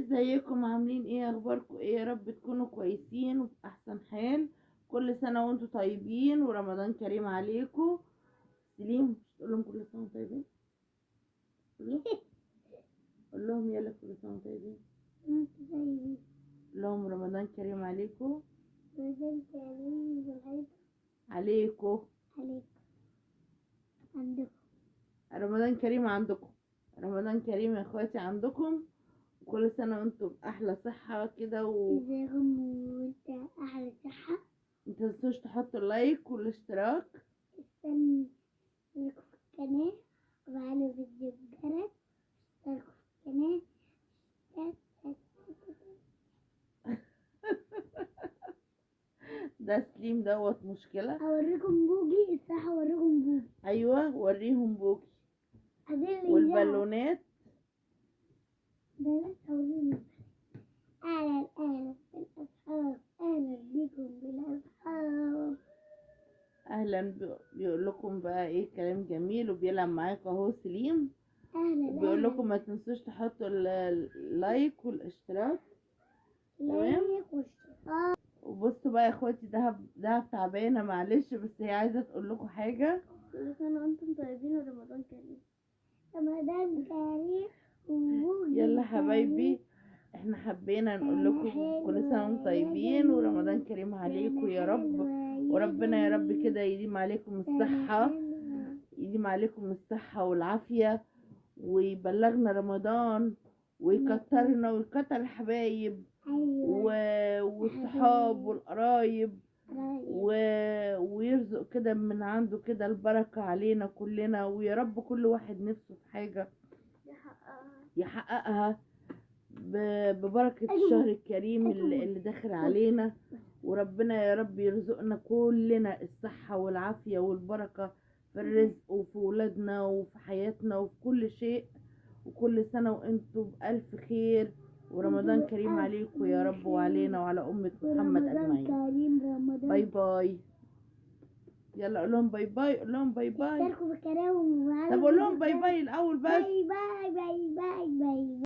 ازيكم عاملين ايه؟ اخباركم ايه؟ يا رب تكونوا كويسين وفي احسن حال. كل سنة وانتم طيبين ورمضان كريم عليكم. سليم مش تقول لهم كل سنة وانتم طيبين؟ قول لهم يلا كل سنة وانتم طيبين. قول لهم رمضان كريم عليكم. رمضان كريم بالعيد عليكم. عندكم. رمضان كريم عندكم. رمضان كريم يا اخواتي عندكم. كل سنة وانتم بأحلى صحة كده ازيكم وانت احلى صحة. متنسوش تحطوا اللايك والاشتراك. استنوا اشتركوا في القناة وفعلوا فيديو الجرس. اشتركوا في القناة. ده سليم دوت مشكلة. هوريكم بوجي الصراحة، هوريكم بوجي. ايوه وريهم بوكي أدل والبالونات. ده بس هوريهم. أهلا بالأصحاب، أهلا بكم بالأصحاب. اهلا بيقول لكم بقى ايه كلام جميل وبيلعب معاكم اهو سليم. أهلا وبيقول لكم ما تنسوش تحطوا اللايك والاشتراك. تمام. لايك واشتراك. وبصوا بقى يا اخواتي دهب تعبانه معلش، بس هي عايزه تقول لكم حاجه. كل سنة وانتم طيبين ورمضان كريم. رمضان كريم وبوجي يلا كريم. حبايبي، احنا حبينا نقول لكم كل سنه وانتم طيبين ورمضان كريم عليكم يا رب. وربنا يا رب كده يديم عليكم الصحه، يديم عليكم الصحه والعافيه، ويبلغنا رمضان ويكترنا ويكتر الحبايب والصحاب والقرايب ويرزق كده من عنده كده البركة علينا كلنا. ويا رب كل واحد نفسه في حاجة يحققها ببركة الشهر الكريم اللي داخل علينا. وربنا يا رب يرزقنا كلنا الصحة والعافية والبركة في الرزق وفي ولادنا وفي حياتنا وفي كل شيء. وكل سنة وانتم بألف خير ورمضان كريم عليكم يا رب وعلينا وعلى أمة محمد أجمعين. باي باي. يلا قول لهم باي باي. قول لهم باي باي. اشتركوا في القناة. طب قول لهم باي باي الأول بس. باي باي باي باي باي.